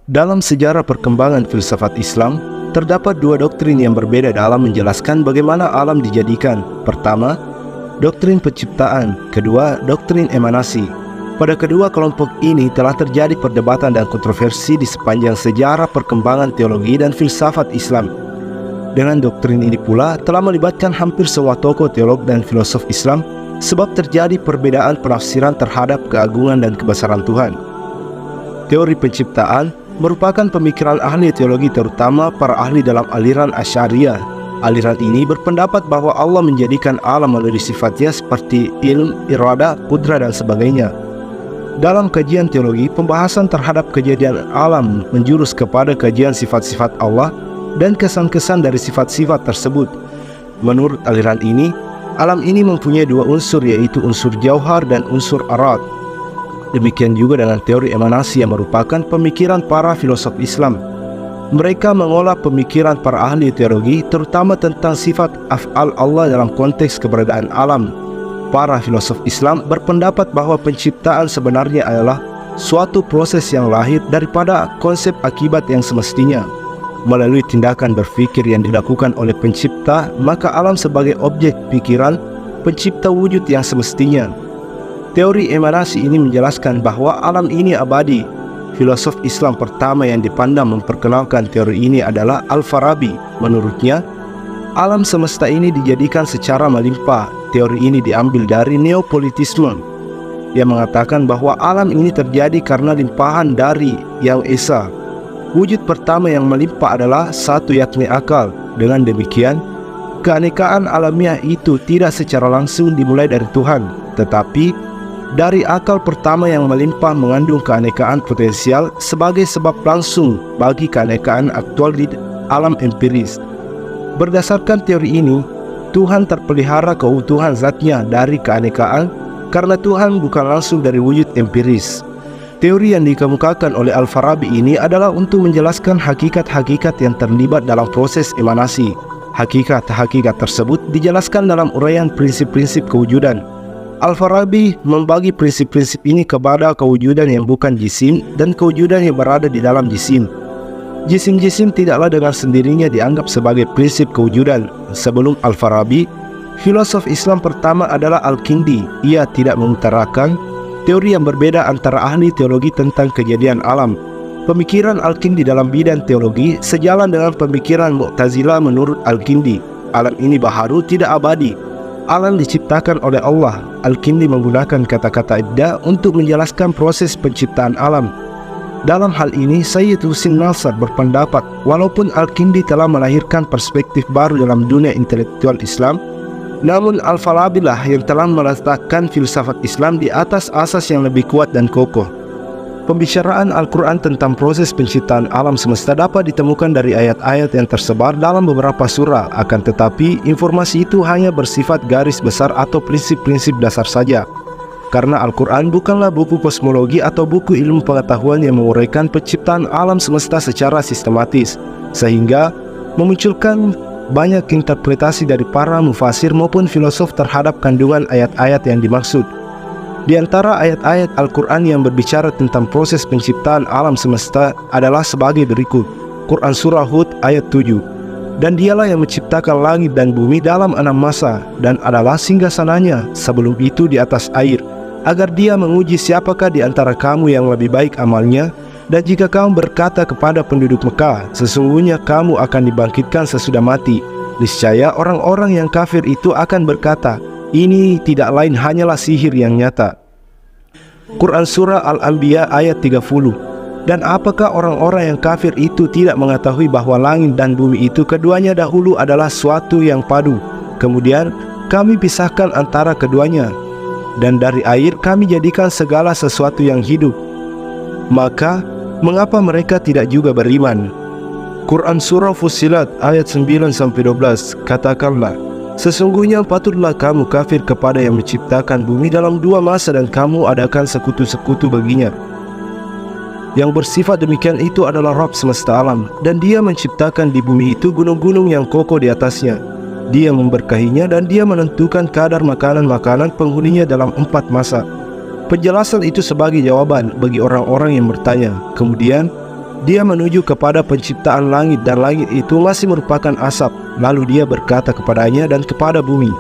Dalam sejarah perkembangan filsafat Islam, terdapat dua doktrin yang berbeda dalam menjelaskan bagaimana alam dijadikan. Pertama, doktrin penciptaan. Kedua, doktrin emanasi. Pada kedua kelompok ini telah terjadi perdebatan dan kontroversi di sepanjang sejarah perkembangan teologi dan filsafat Islam. Dengan doktrin ini pula telah melibatkan hampir semua tokoh teolog dan filosof Islam, sebab terjadi perbedaan penafsiran terhadap keagungan dan kebesaran Tuhan. Teori penciptaan merupakan pemikiran ahli teologi, terutama para ahli dalam aliran Asy'ariyah. Aliran ini berpendapat bahwa Allah menjadikan alam melalui sifatnya seperti ilm, irada, kudrat, dan sebagainya. Dalam kajian teologi, pembahasan terhadap kejadian alam menjurus kepada kajian sifat-sifat Allah dan kesan-kesan dari sifat-sifat tersebut. Menurut aliran ini, alam ini mempunyai dua unsur, yaitu unsur jauhar dan unsur arad. Demikian juga dengan teori emanasi yang merupakan pemikiran para filosof Islam. Mereka mengolah pemikiran para ahli teologi, terutama tentang sifat af'al Allah dalam konteks keberadaan alam. Para filosof Islam berpendapat bahwa penciptaan sebenarnya adalah suatu proses yang lahir daripada konsep akibat yang semestinya. Melalui tindakan berfikir yang dilakukan oleh pencipta, maka alam sebagai objek pikiran pencipta wujud yang semestinya. Teori emanasi ini menjelaskan bahwa alam ini abadi. Filosof Islam pertama yang dipandang memperkenalkan teori ini adalah Al-Farabi. Menurutnya, alam semesta ini dijadikan secara melimpah. Teori ini diambil dari neopolitisme yang mengatakan bahwa alam ini terjadi karena limpahan dari Yang Esa. Wujud pertama yang melimpah adalah satu, yakni akal. Dengan demikian, keanekaan alamiah itu tidak secara langsung dimulai dari Tuhan, tetapi dari akal pertama yang melimpah mengandung keanekaan potensial sebagai sebab langsung bagi keanekaan aktual di alam empiris. Berdasarkan teori ini, Tuhan terpelihara keutuhan zatnya dari keanekaan karena Tuhan bukan langsung dari wujud empiris. Teori yang dikemukakan oleh Al-Farabi ini adalah untuk menjelaskan hakikat-hakikat yang terlibat dalam proses emanasi. Hakikat-hakikat tersebut dijelaskan dalam uraian prinsip-prinsip kewujudan. Al-Farabi membagi prinsip-prinsip ini kepada kewujudan yang bukan jisim dan kewujudan yang berada di dalam jisim. Jisim-jisim tidaklah dengan sendirinya dianggap sebagai prinsip kewujudan. Sebelum Al-Farabi, filosof Islam pertama adalah Al-Kindi. Ia tidak mengutarakan teori yang berbeda antara ahli teologi tentang kejadian alam. Pemikiran Al-Kindi dalam bidang teologi sejalan dengan pemikiran Mu'tazilah. Menurut Al-Kindi, alam ini baharu, tidak abadi. Alam diciptakan oleh Allah. Al-Kindi menggunakan kata-kata ibda untuk menjelaskan proses penciptaan alam. Dalam hal ini, Sayyid Husin Nasr berpendapat, walaupun Al-Kindi telah melahirkan perspektif baru dalam dunia intelektual Islam, namun Al-Farabi lah yang telah meletakkan filsafat Islam di atas asas yang lebih kuat dan kokoh. Pembicaraan Al-Quran tentang proses penciptaan alam semesta dapat ditemukan dari ayat-ayat yang tersebar dalam beberapa surah. Akan tetapi, informasi itu hanya bersifat garis besar atau prinsip-prinsip dasar saja. Karena Al-Quran bukanlah buku kosmologi atau buku ilmu pengetahuan yang menguraikan penciptaan alam semesta secara sistematis, sehingga memunculkan banyak interpretasi dari para mufasir maupun filosof terhadap kandungan ayat-ayat yang dimaksud. Di antara ayat-ayat Al-Quran yang berbicara tentang proses penciptaan alam semesta adalah sebagai berikut. Quran Surah Hud ayat 7. Dan dialah yang menciptakan langit dan bumi dalam 6 masa, dan adalah singgasananya sebelum itu di atas air, agar dia menguji siapakah di antara kamu yang lebih baik amalnya. Dan jika kamu berkata kepada penduduk Mekah, sesungguhnya kamu akan dibangkitkan sesudah mati, niscaya orang-orang yang kafir itu akan berkata, ini tidak lain hanyalah sihir yang nyata. Quran Surah Al-Anbiya ayat 30. Dan apakah orang-orang yang kafir itu tidak mengetahui bahwa langit dan bumi itu keduanya dahulu adalah suatu yang padu, kemudian kami pisahkan antara keduanya, dan dari air kami jadikan segala sesuatu yang hidup. Maka mengapa mereka tidak juga beriman? Quran Surah Fussilat ayat 9-12. Katakanlah, sesungguhnya patutlah kamu kafir kepada yang menciptakan bumi dalam 2 masa dan kamu adakan sekutu-sekutu baginya. Yang bersifat demikian itu adalah Rabb semesta alam, dan dia menciptakan di bumi itu gunung-gunung yang kokoh di atasnya. Dia memberkahinya dan dia menentukan kadar makanan-makanan penghuninya dalam 4 masa. Penjelasan itu sebagai jawaban bagi orang-orang yang bertanya. Kemudian Dia menuju kepada penciptaan langit dan langit itu masih merupakan asap. Lalu dia berkata kepadanya dan kepada bumi,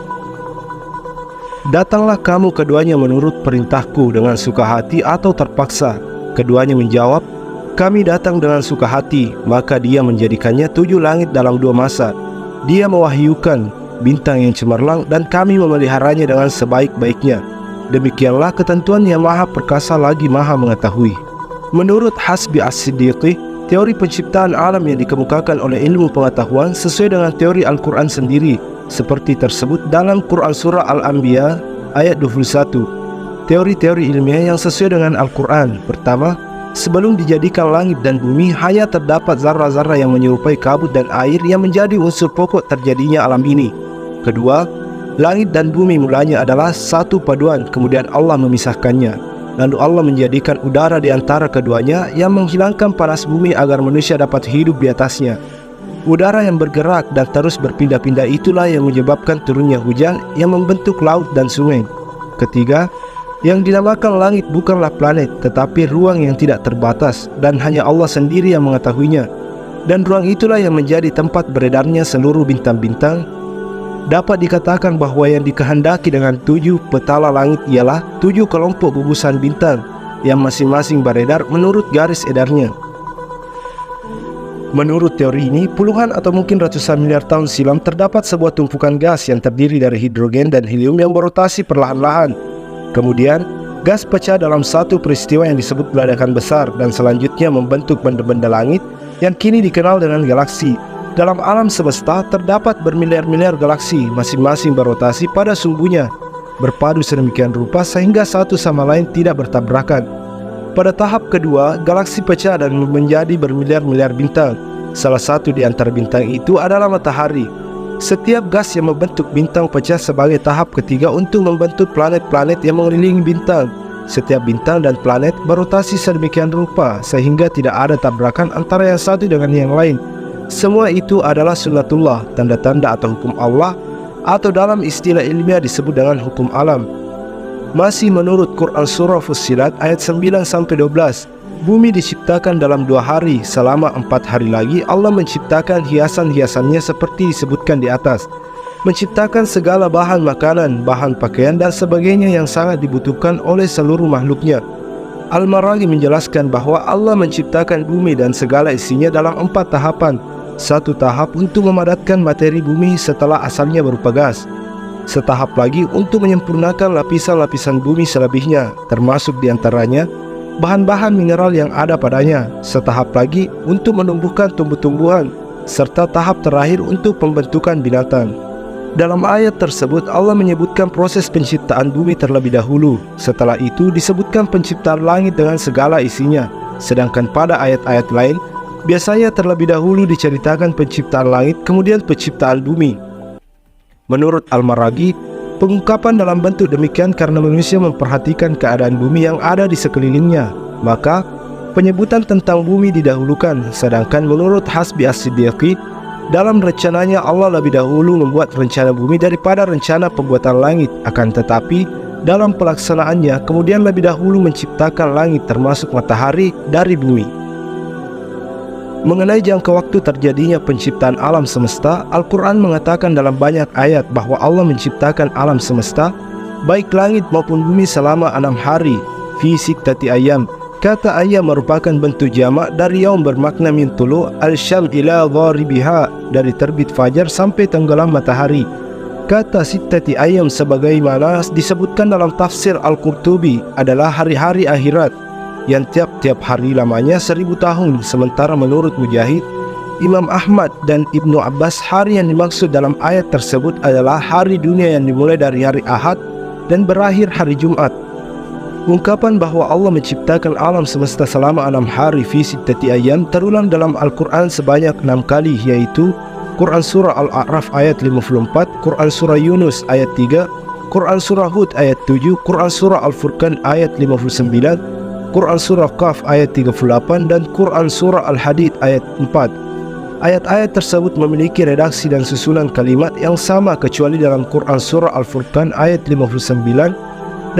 "Datanglah kamu keduanya menurut perintahku dengan suka hati atau terpaksa." Keduanya menjawab, "Kami datang dengan suka hati." Maka dia menjadikannya 7 langit dalam 2 masa. Dia mewahyukan bintang yang cemerlang dan kami memeliharanya dengan sebaik-baiknya. Demikianlah ketentuan yang maha perkasa lagi maha mengetahui. Menurut Hasbi As-Siddiqi, teori penciptaan alam yang dikemukakan oleh ilmu pengetahuan sesuai dengan teori Al-Quran sendiri, seperti tersebut dalam Quran Surah Al-Anbiya ayat 21. Teori-teori ilmiah yang sesuai dengan Al-Quran. Pertama, sebelum dijadikan langit dan bumi, hanya terdapat zarah-zarah yang menyerupai kabut dan air yang menjadi unsur pokok terjadinya alam ini. Kedua, langit dan bumi mulanya adalah satu paduan, kemudian Allah memisahkannya. Lalu Allah menjadikan udara di antara keduanya yang menghilangkan panas bumi agar manusia dapat hidup di atasnya. Udara yang bergerak dan terus berpindah-pindah itulah yang menyebabkan turunnya hujan yang membentuk laut dan sungai. Ketiga, yang dinamakan langit bukanlah planet, tetapi ruang yang tidak terbatas dan hanya Allah sendiri yang mengetahuinya. Dan ruang itulah yang menjadi tempat beredarnya seluruh bintang-bintang. Dapat dikatakan bahwa yang dikehendaki dengan 7 petala langit ialah 7 kelompok gugusan bintang yang masing-masing beredar menurut garis edarnya. Menurut teori ini, puluhan atau mungkin ratusan miliar tahun silam terdapat sebuah tumpukan gas yang terdiri dari hidrogen dan helium yang berotasi perlahan-lahan. Kemudian, gas pecah dalam satu peristiwa yang disebut ledakan besar dan selanjutnya membentuk benda-benda langit yang kini dikenal dengan galaksi. Dalam alam semesta terdapat bermiliar-miliar galaksi, masing-masing berotasi pada sumbunya, berpadu sedemikian rupa sehingga satu sama lain tidak bertabrakan. Pada tahap kedua, galaksi pecah dan menjadi bermiliar-miliar bintang. Salah satu di antara bintang itu adalah matahari. Setiap gas yang membentuk bintang pecah sebagai tahap ketiga untuk membentuk planet-planet yang mengelilingi bintang. Setiap bintang dan planet berotasi sedemikian rupa sehingga tidak ada tabrakan antara yang satu dengan yang lain. Semua itu adalah sunnatullah, tanda-tanda atau hukum Allah, atau dalam istilah ilmiah disebut dengan hukum alam. Masih menurut Quran Surah Fussilat ayat 9-12, bumi diciptakan dalam 2 hari, selama 4 hari lagi Allah menciptakan hiasan-hiasannya seperti disebutkan di atas. Menciptakan segala bahan makanan, bahan pakaian dan sebagainya yang sangat dibutuhkan oleh seluruh makhluknya. Al-Maraghi menjelaskan bahwa Allah menciptakan bumi dan segala isinya dalam 4 tahapan. Satu tahap untuk memadatkan materi bumi setelah asalnya berupa gas. Setahap lagi untuk menyempurnakan lapisan-lapisan bumi selebihnya, termasuk diantaranya bahan-bahan mineral yang ada padanya. Setahap lagi untuk menumbuhkan tumbuh-tumbuhan, serta tahap terakhir untuk pembentukan binatang. Dalam ayat tersebut Allah menyebutkan proses penciptaan bumi terlebih dahulu. Setelah itu disebutkan penciptaan langit dengan segala isinya. Sedangkan pada ayat-ayat lain biasanya terlebih dahulu diceritakan penciptaan langit, kemudian penciptaan bumi. Menurut Al-Maraghi, pengungkapan dalam bentuk demikian karena manusia memperhatikan keadaan bumi yang ada di sekelilingnya. Maka, penyebutan tentang bumi didahulukan. Sedangkan menurut Hasbi As-Siddiqi, dalam rencananya Allah lebih dahulu membuat rencana bumi daripada rencana pembuatan langit. Akan tetapi, dalam pelaksanaannya kemudian lebih dahulu menciptakan langit termasuk matahari dari bumi. Mengenai jangka waktu terjadinya penciptaan alam semesta, Al-Quran mengatakan dalam banyak ayat bahwa Allah menciptakan alam semesta, baik langit maupun bumi selama 6 hari, fi sittati ayyam. Kata ayam merupakan bentuk jamak dari yaum bermakna min tulu al-syam ila dharibiha, dari terbit fajar sampai tenggelam matahari. Kata sittati ayyam sebagaimana disebutkan dalam tafsir Al-Qurtubi adalah hari-hari akhirat yang tiap-tiap hari lamanya 1000 tahun. Sementara menurut Mujahid, Imam Ahmad dan Ibnu Abbas, hari yang dimaksud dalam ayat tersebut adalah hari dunia yang dimulai dari hari Ahad dan berakhir hari Jumat. Ungkapan bahwa Allah menciptakan alam semesta selama 6 hari fi sittati ayyam terulang dalam Al-Quran sebanyak 6 kali, yaitu Quran Surah Al-A'raf ayat 54, Quran Surah Yunus ayat 3, Quran Surah Hud ayat 7, Quran Surah Al-Furqan ayat 59, Quran Surah Qaf ayat 38 dan Quran Surah Al-Hadid ayat 4. Ayat-ayat tersebut memiliki redaksi dan susunan kalimat yang sama kecuali dalam Quran Surah Al-Furqan ayat 59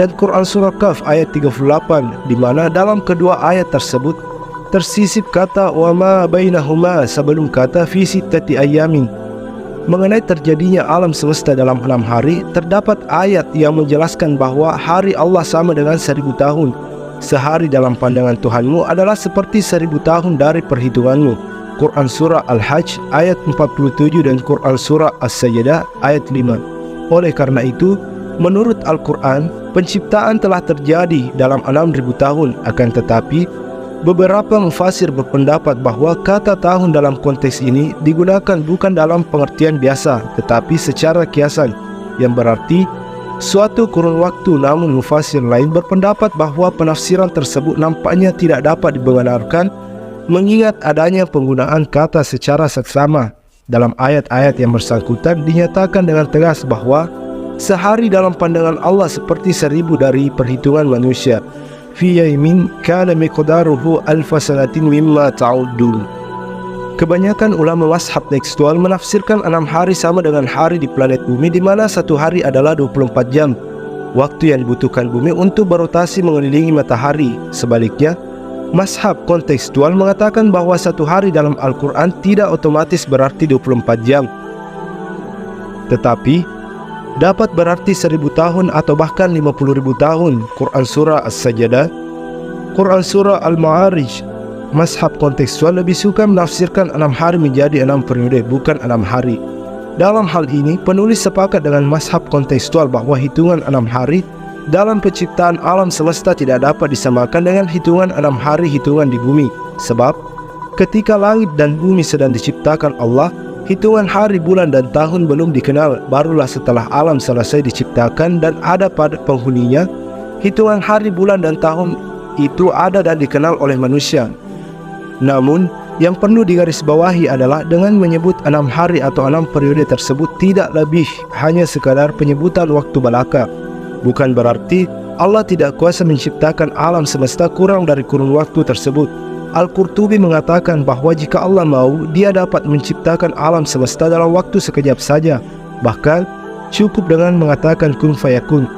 dan Quran Surah Qaf ayat 38, di mana dalam kedua ayat tersebut tersisip kata wa ma bainahuma sebelum kata fi sittati ayyamin. Mengenai terjadinya alam semesta dalam 6 hari, terdapat ayat yang menjelaskan bahwa hari Allah sama dengan 1000 tahun. Sehari dalam pandangan Tuhanmu adalah seperti 1000 tahun dari perhitunganmu. Quran Surah Al-Hajj ayat 47 dan Quran Surah As-Sajdah ayat 5. Oleh karena itu, menurut Al-Quran, penciptaan telah terjadi dalam 6000 tahun. Akan tetapi, beberapa mufasir berpendapat bahwa kata tahun dalam konteks ini digunakan bukan dalam pengertian biasa, tetapi secara kiasan, yang berarti suatu kurun waktu. Namun mufasir lain berpendapat bahwa penafsiran tersebut nampaknya tidak dapat dibenarkan mengingat adanya penggunaan kata secara seksama. Dalam ayat-ayat yang bersangkutan dinyatakan dengan tegas bahwa sehari dalam pandangan Allah seperti 1000 dari perhitungan manusia. Fi yaimin kana miqdaruhu alfa sanatin mimma ta'uddun. Kebanyakan ulama mazhab tekstual menafsirkan 6 hari sama dengan hari di planet bumi, di mana satu hari adalah 24 jam, waktu yang dibutuhkan bumi untuk berotasi mengelilingi matahari. Sebaliknya, mazhab kontekstual mengatakan bahwa satu hari dalam Al-Quran tidak otomatis berarti 24 jam, tetapi dapat berarti 1000 tahun atau bahkan 50.000 tahun. Quran Surah As-Sajdah, Quran Surah Al-Ma'arij. Mazhab kontekstual lebih suka menafsirkan 6 hari menjadi 6 periode, bukan 6 hari. Dalam hal ini, penulis sepakat dengan mazhab kontekstual bahwa hitungan 6 hari dalam penciptaan alam semesta tidak dapat disamakan dengan hitungan 6 hari hitungan di bumi. Sebab, ketika langit dan bumi sedang diciptakan Allah, hitungan hari, bulan, dan tahun belum dikenal. Barulah setelah alam selesai diciptakan dan ada pada penghuninya, hitungan hari, bulan, dan tahun itu ada dan dikenal oleh manusia. Namun, yang perlu digarisbawahi adalah dengan menyebut 6 hari atau 6 periode tersebut tidak lebih hanya sekadar penyebutan waktu belaka. Bukan berarti Allah tidak kuasa menciptakan alam semesta kurang dari kurun waktu tersebut. Al-Qurtubi mengatakan bahwa jika Allah mau, Dia dapat menciptakan alam semesta dalam waktu sekejap saja. Bahkan, cukup dengan mengatakan kun fayakun.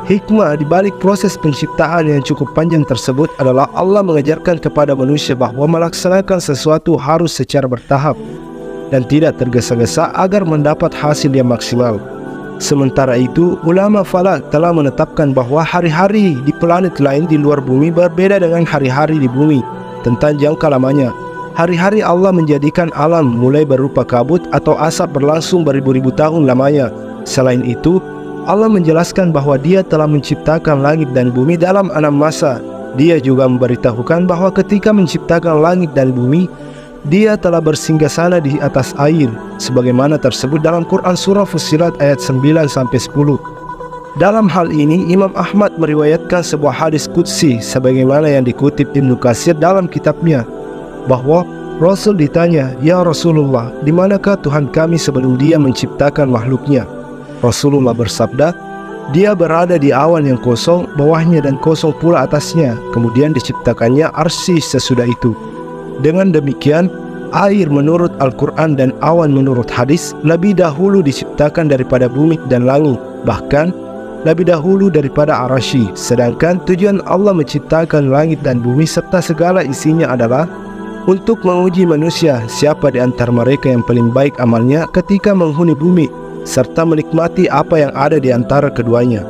Hikmah di balik proses penciptaan yang cukup panjang tersebut adalah Allah mengajarkan kepada manusia bahwa melaksanakan sesuatu harus secara bertahap dan tidak tergesa-gesa agar mendapat hasil yang maksimal. Sementara itu, ulama falak telah menetapkan bahwa hari-hari di planet lain di luar bumi berbeda dengan hari-hari di bumi tentang jangka lamanya. Hari-hari Allah menjadikan alam mulai berupa kabut atau asap berlangsung beribu-ribu tahun lamanya. Selain itu, Allah menjelaskan bahwa Dia telah menciptakan langit dan bumi dalam 6 masa. Dia juga memberitahukan bahwa ketika menciptakan langit dan bumi, Dia telah bersinggasana di atas air, sebagaimana tersebut dalam Quran Surah Fussilat ayat 9-10. Dalam hal ini, Imam Ahmad meriwayatkan sebuah hadis qudsi sebagaimana yang dikutip Ibnu Katsir dalam kitabnya, bahwa Rasul ditanya, "Ya Rasulullah, di manakah Tuhan kami sebelum Dia menciptakan makhluknya?" Rasulullah bersabda, "Dia berada di awan yang kosong, bawahnya dan kosong pula atasnya. Kemudian diciptakannya arsy sesudah itu." Dengan demikian, air menurut Al-Quran dan awan menurut hadis lebih dahulu diciptakan daripada bumi dan langit, bahkan lebih dahulu daripada arasy. Sedangkan tujuan Allah menciptakan langit dan bumi serta segala isinya adalah untuk menguji manusia siapa di antara mereka yang paling baik amalnya ketika menghuni bumi, serta menikmati apa yang ada di antara keduanya.